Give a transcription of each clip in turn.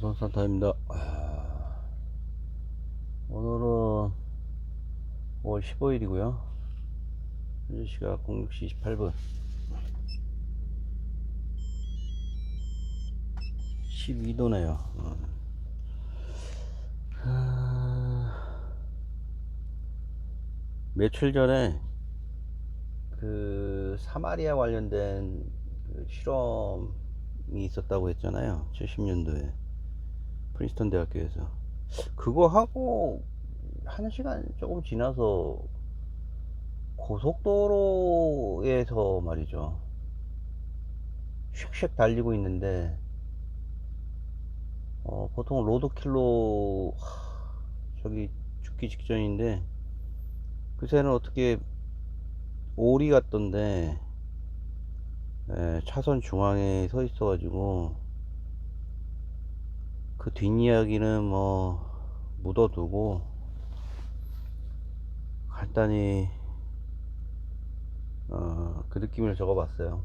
손산타입니다. 오늘은 5월 15일이고요. 현재 시각 06시 28분 12도네요. 며칠 전에 그 사마리아 관련된 그 실험이 있었다고 했잖아요. 70년도에 프린스턴 대학교에서 그거 하고 1시간 조금 지나서 고속도로에서 말이죠, 쉑쉑 달리고 있는데 보통 로드킬로 저기 죽기 직전인데 그새는 어떻게 오리 같던데, 차선 중앙에 서 있어 가지고 그 뒷이야기는 뭐 묻어두고 간단히 그 느낌을 적어봤어요.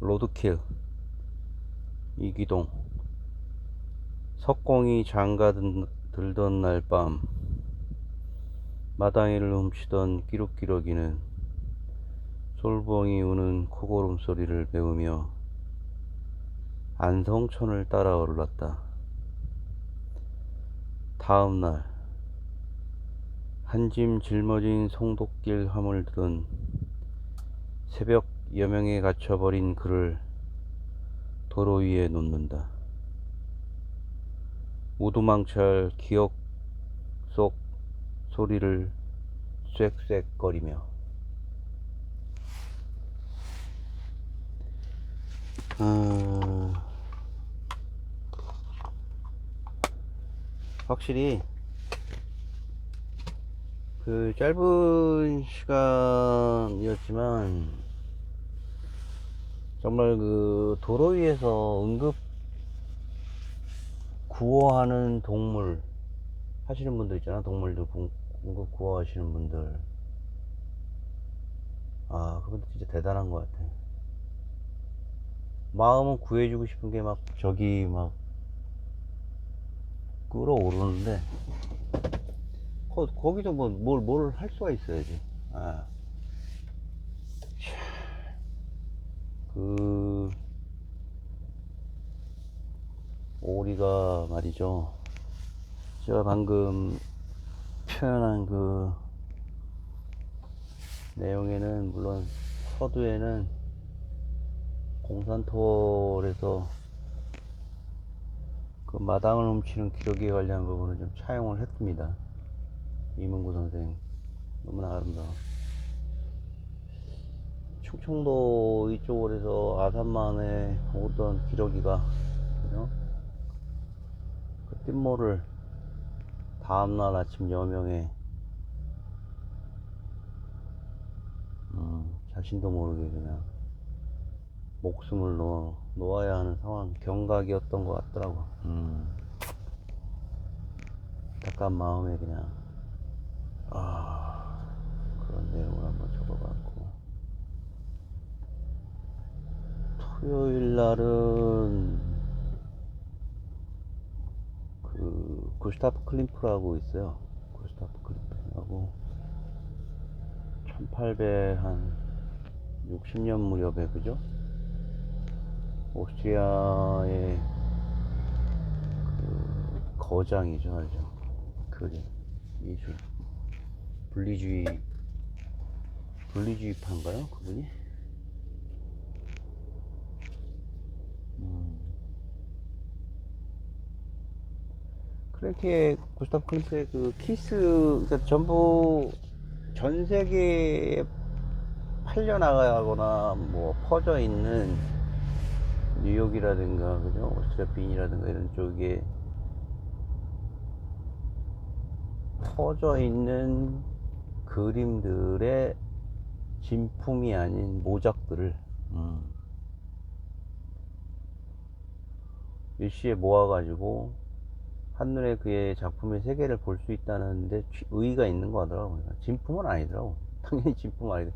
로드킬 이기동. 석공이 장가 들던 날 밤 마당이를 훔치던 끼룩끼룩이는 솔봉이 우는 코고름 소리를 배우며 안성천을 따라 올랐다. 다음 날 한 짐 짊어진 송독길 화물 들은 새벽 여명에 갇혀버린 그를 도로 위에 놓는다. 우두망찰 기억 속 소리를 쏵쏵거리며. 확실히 그 짧은 시간이었지만 정말 그 도로 위에서 응급 구호하는 동물 하시는 분들 있잖아. 동물들 응급 구호하시는 분들, 그분들 진짜 대단한 것 같아. 마음은 구해주고 싶은 게 막 저기 막 끌어오르는데 거기서 뭐 뭘 할 수가 있어야지. 그 오리가 말이죠, 제가 방금 표현한 그 내용에는 물론 서두에는 공산토에서 그 마당을 훔치는 기록에 관련 부분을 좀 차용을 했습니다. 이문구 선생 너무나 아름다워. 충청도 이쪽으로 해서 아산만에 오던 기러기가, 그죠? 그 띵모를 다음날 아침 여명에 자신도 모르게 그냥 목숨을 놓아야 하는 상황, 경각이었던 것 같더라고. 안타까운 마음에 그냥 그런 내용을 한번 적어봤고, 토요일 날은 그 구스타프 클림프라고 있어요. 구스타프 클림프라고 1860년 무렵에, 그죠? 오스트리아의 그 거장이죠, 알죠? 그림, 미술, 분리주의파인가요? 그분이? 구스타프 클림트의 그 키스, 그러니까 전부 전 세계에 팔려나가거나 뭐 퍼져 있는 뉴욕이라든가, 그죠? 오스트리아 빈이라든가 이런 쪽에 퍼져 있는 그림들의 진품이 아닌 모작들을 일시에 모아가지고 한눈에 그의 작품의 세계를 볼 수 있다는데 의의가 있는 거 하더라고요. 진품은 아니더라고. 당연히 진품은 아니고.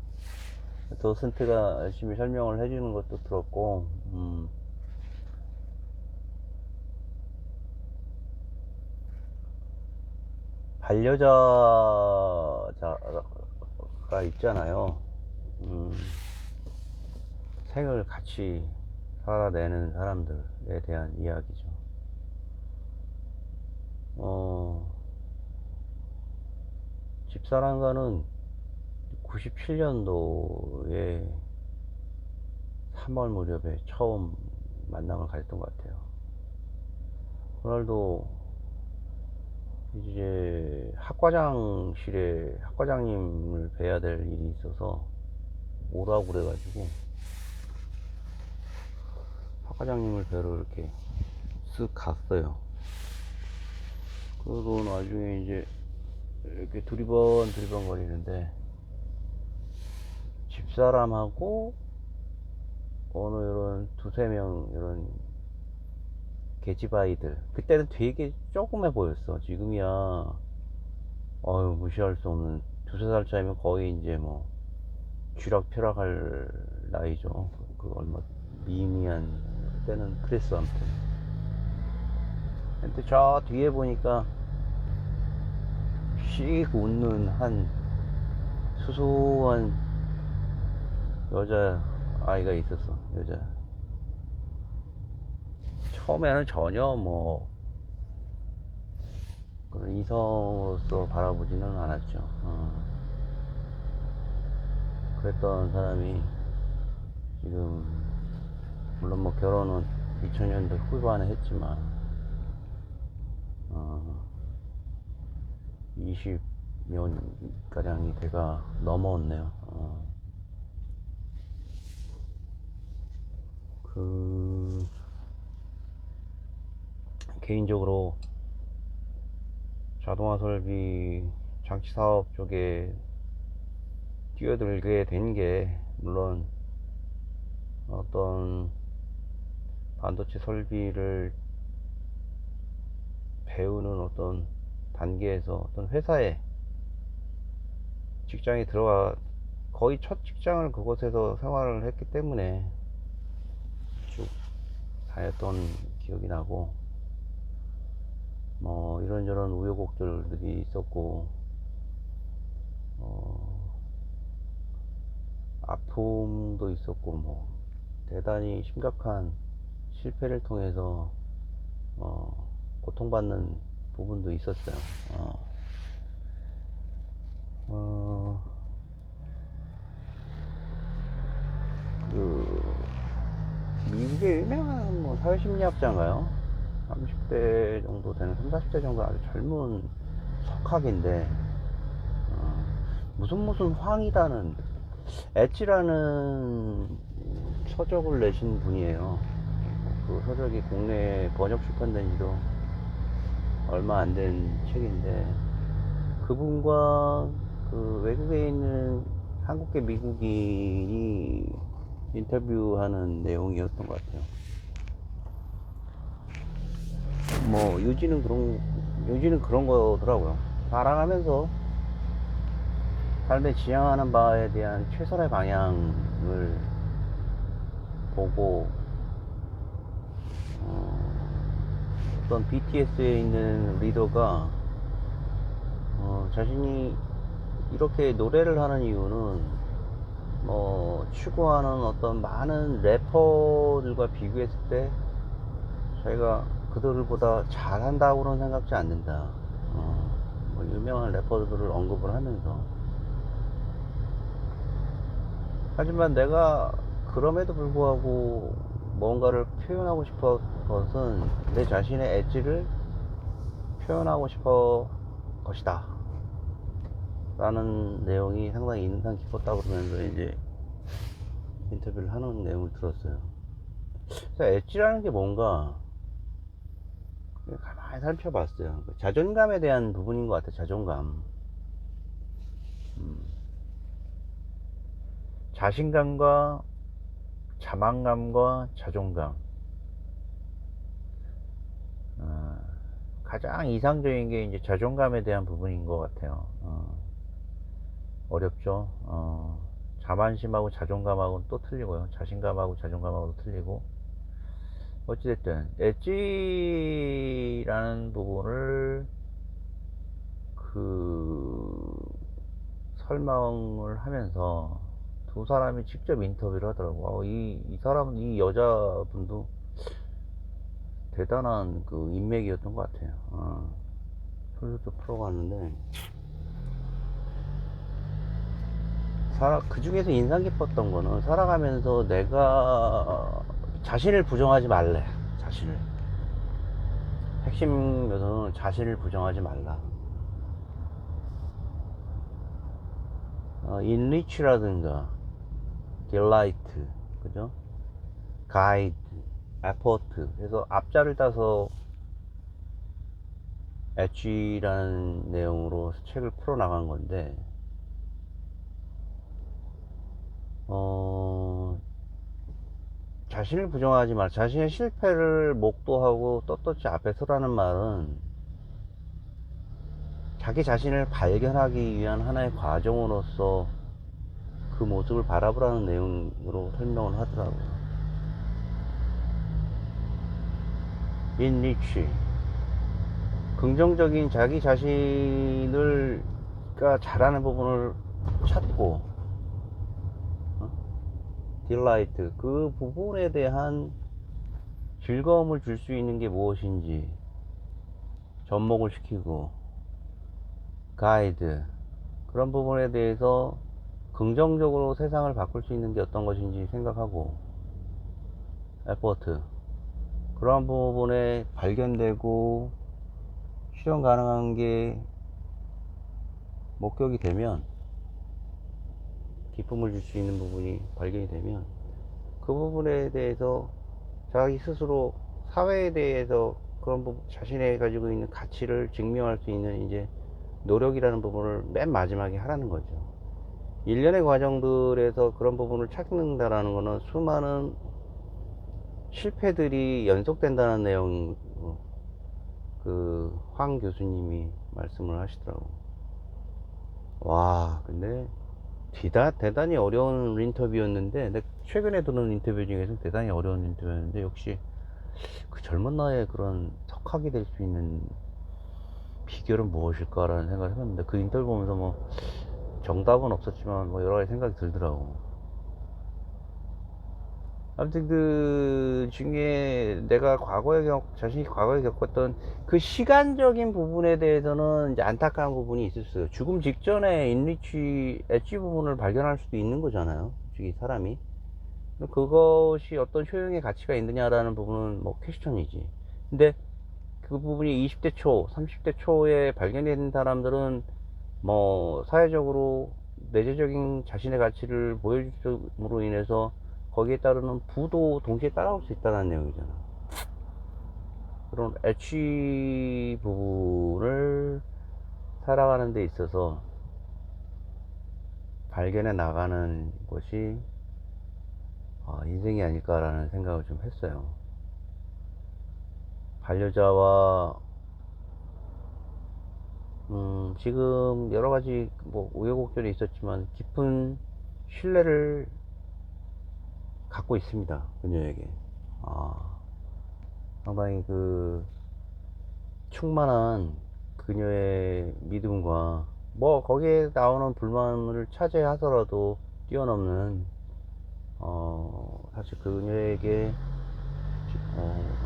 도슨트가 열심히 설명을 해주는 것도 들었고, 반려자가 있잖아요. 생을 같이 살아내는 사람들에 대한 이야기죠. 집사람과는 97년도에 3월 무렵에 처음 만남을 가졌던 것 같아요. 그날도 이제 학과장님을 뵈야 될 일이 있어서 오라고 그래가지고 학과장님을 뵈러 이렇게 쓱 갔어요. 그러고 나중에 이제 이렇게 두리번 거리는데 집사람하고 어느 이런 두세 명 이런 계집아이들, 그때는 되게 조그매 보였어. 지금이야 무시할 수 없는, 두세 살 차이면 거의 이제 뭐 쥐락펴락할 나이죠. 그 얼마 미미한, 그때는 그랬어. 아무튼 근데 저 뒤에 보니까 씩 웃는 한 수수한 여자 아이가 있었어. 여자. 처음에는 전혀 뭐 그런 이성으로서 바라보지는 않았죠. 그랬던 사람이 지금 물론 뭐 결혼은 2000년대 후반에 했지만 20년가량이 돼가 넘어왔네요. 그 개인적으로 자동화 설비 장치 사업 쪽에 뛰어들게 된 게, 물론 어떤 반도체 설비를 배우는 어떤 단계에서 어떤 회사에 직장에 들어가, 거의 첫 직장을 그곳에서 생활을 했기 때문에 쭉 다녔던 기억이 나고, 뭐 이런저런 우여곡절들이 있었고, 아픔도 있었고, 뭐 대단히 심각한 실패를 통해서 고통받는 부분도 있었어요. 그 미국의 유명한 뭐 사회심리학자인가요? 30대 정도 되는, 3, 40대 정도 아주 젊은 석학인데 무슨 황이다는 엣지라는 서적을 내신 분이에요. 그 서적이 국내에 번역 출판된 지도 얼마 안 된 책인데, 그분과 그 외국에 있는 한국계 미국인이 인터뷰하는 내용이었던 것 같아요. 뭐 요지는 그런 거더라고요. 살아가면서 삶에 지향하는 바에 대한 최선의 방향을 보고, 어떤 BTS에 있는 리더가 자신이 이렇게 노래를 하는 이유는 뭐 추구하는 어떤 많은 래퍼들과 비교했을 때 자기가 그들보다 잘한다고는 생각지 않는다. 뭐 유명한 래퍼들을 언급을 하면서, 하지만 내가 그럼에도 불구하고 뭔가를 표현하고 싶은 것은 내 자신의 엣지를 표현하고 싶어 것이다 라는 내용이 상당히 인상 깊었다 그러면서 이제 인터뷰를 하는 내용을 들었어요. 그래서 엣지라는 게 뭔가 가만히 살펴봤어요. 자존감에 대한 부분인 것 같아요. 자존감. 자신감과 자만감과 자존감. 가장 이상적인 게 이제 자존감에 대한 부분인 것 같아요. 어렵죠. 자만심하고 자존감하고는 또 틀리고요. 자신감하고 자존감하고도 틀리고. 어찌됐든 엣지라는 부분을 그 설명을 하면서 두 사람이 직접 인터뷰를 하더라고. 이 사람은, 이 여자분도 대단한 그 인맥이었던 것 같아요. 톨루트 프로가 왔는데, 그 중에서 인상 깊었던 거는 살아가면서 내가 자신을 부정하지 말래. 자신을. 핵심 요소는 자신을 부정하지 말라. 인리치라든가, 딜라이트, 그죠? 가이드, 에포트. 그래서 앞자를 따서 엣지라는 내용으로 책을 풀어나간 건데, 자신을 부정하지 말, 자신의 실패를 목도하고 떳떳이 앞에 서라는 말은 자기 자신을 발견하기 위한 하나의 과정으로서 그 모습을 바라보라는 내용으로 설명을 하더라고요. 인리치, 긍정적인 자기 자신을 잘하는 부분을 찾고, 딜라이트, 그 부분에 대한 즐거움을 줄 수 있는 게 무엇인지 접목을 시키고, 가이드, 그런 부분에 대해서 긍정적으로 세상을 바꿀 수 있는 게 어떤 것인지 생각하고, 에포트, 그러한 부분에 발견되고 실현 가능한 게 목격이 되면, 기쁨을 줄 수 있는 부분이 발견이 되면 그 부분에 대해서 자기 스스로 사회에 대해서 그런 부분, 자신이 가지고 있는 가치를 증명할 수 있는 이제 노력이라는 부분을 맨 마지막에 하라는 거죠. 일련의 과정들에서 그런 부분을 찾는다라는 거는 수많은 실패들이 연속된다는 내용, 그 황 교수님이 말씀을 하시더라고. 와, 근데 대단히 어려운 인터뷰였는데, 최근에 들은 인터뷰 중에서 대단히 어려운 인터뷰였는데, 역시 그 젊은 나이에 그런 석학이 될 수 있는 비결은 무엇일까라는 생각을 해봤는데, 그 인터뷰 보면서 뭐 정답은 없었지만 뭐 여러 가지 생각이 들더라고. 아무튼 그 중에 내가 자신이 과거에 겪었던 그 시간적인 부분에 대해서는 이제 안타까운 부분이 있었어요. 죽음 직전에 엣지 부분을 발견할 수도 있는 거잖아요, 솔직히 사람이. 그것이 어떤 효용의 가치가 있느냐라는 부분은 뭐 퀘스천이지. 근데 그 부분이 20대 초, 30대 초에 발견된 사람들은 뭐 사회적으로 내재적인 자신의 가치를 보여줌으로 인해서 거기에 따르는 부도 동시에 따라올 수 있다는 내용이잖아. 그런 엣지 부분을 살아가는 데 있어서 발견해 나가는 것이 인생이 아닐까라는 생각을 좀 했어요. 반려자와 지금 여러 가지 뭐 우여곡절이 있었지만 깊은 신뢰를 갖고 있습니다, 그녀에게. 상당히 그 충만한 그녀의 믿음과, 뭐 거기에 나오는 불만을 차지하더라도 뛰어넘는, 사실 그녀에게,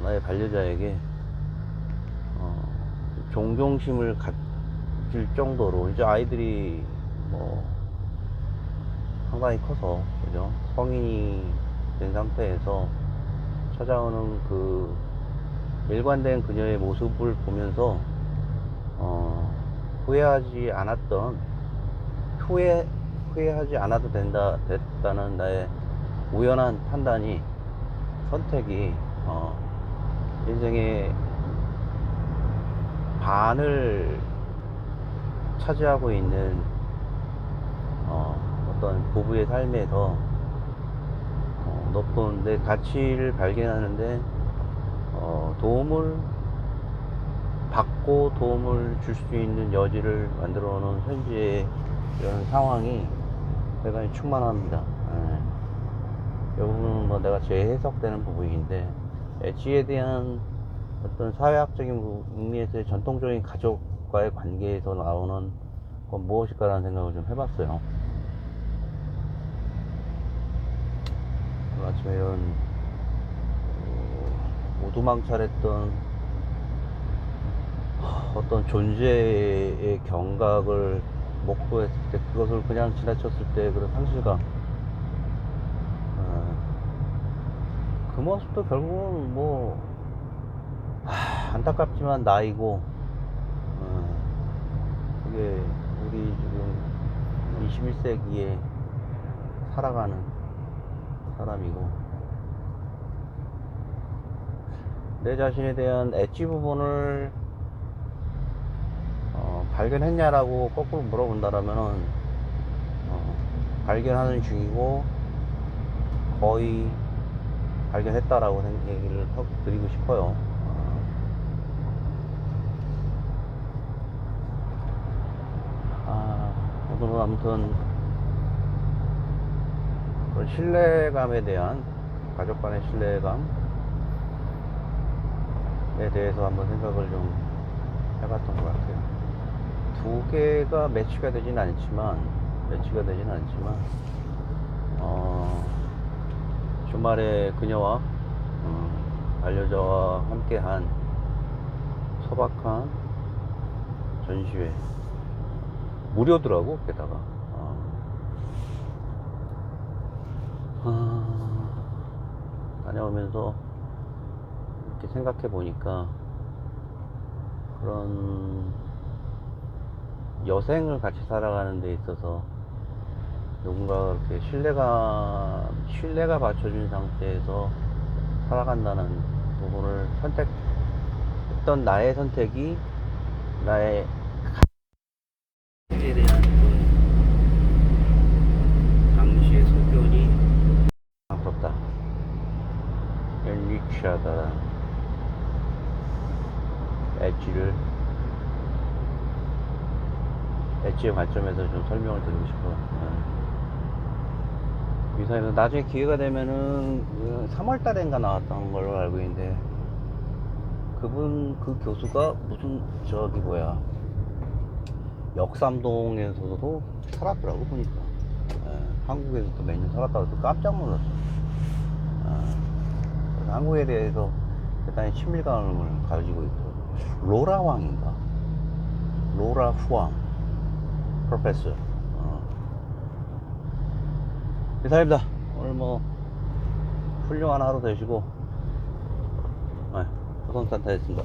나의 반려자에게 존경심을 가질 정도로, 이제 아이들이 뭐 상당히 커서, 그죠? 성인이 된 상태에서 찾아오는 그 일관된 그녀의 모습을 보면서 후회하지 않았던, 후회하지 않아도 됐다는 나의 우연한 판단이, 선택이 인생의 반을 차지하고 있는 어떤 부부의 삶에서 높은 내 가치를 발견하는데 도움을 받고 도움을 줄 수 있는 여지를 만들어 놓은 현재의 이런 상황이 대단히 충만합니다. 이 부분은 뭐 내가 재해석되는 부분인데, 엣지에 대한 어떤 사회학적인 의미에서의 전통적인 가족과 가족과의 관계에서 나오는 건 무엇일까라는 생각을 좀 해봤어요. 오늘 아침에 이런 오두망찰했던 어떤 존재의 경각을 목도했을 때, 그것을 그냥 지나쳤을 때 그런 상실감, 그 모습도 결국은 뭐 안타깝지만 나이고, 그게 우리 지금 21세기에 살아가는 사람이고, 내 자신에 대한 엣지 부분을 발견했냐라고 거꾸로 물어본다라면은 발견하는 중이고 거의 발견했다라고 얘기를 드리고 싶어요. 오늘은 아무튼 그런 신뢰감에 대한, 가족 간의 신뢰감에 대해서 한번 생각을 좀 해봤던 것 같아요. 두 개가 매치가 되진 않지만 주말에 그녀와 반려자와 함께한 소박한 전시회, 무료더라고. 게다가 다녀오면서 이렇게 생각해 보니까, 그런 여생을 같이 살아가는 데 있어서 누군가 이렇게 신뢰가 받쳐준 상태에서 살아간다는 부분을 선택했던 나의 선택이, 나의 가족에 대한 당시의 소견이 부럽다. 유치하다. 엣지의 관점에서 좀 설명을 드리고 싶어요. 유사해서 나중에 기회가 되면은 3월 달인가 나왔던 걸로 알고 있는데, 그 교수가 무슨 역삼동에서도 살았더라고 보니까. 한국에서도 몇 년 살았다고 해서 깜짝 놀랐어. 그래서 한국에 대해서 대단히 친밀감을 가지고 있고, 로라 왕인가? 로라 후왕 프로페서. 이상입니다. 오늘 뭐 훌륭한 하루 되시고, 조선산타였습니다.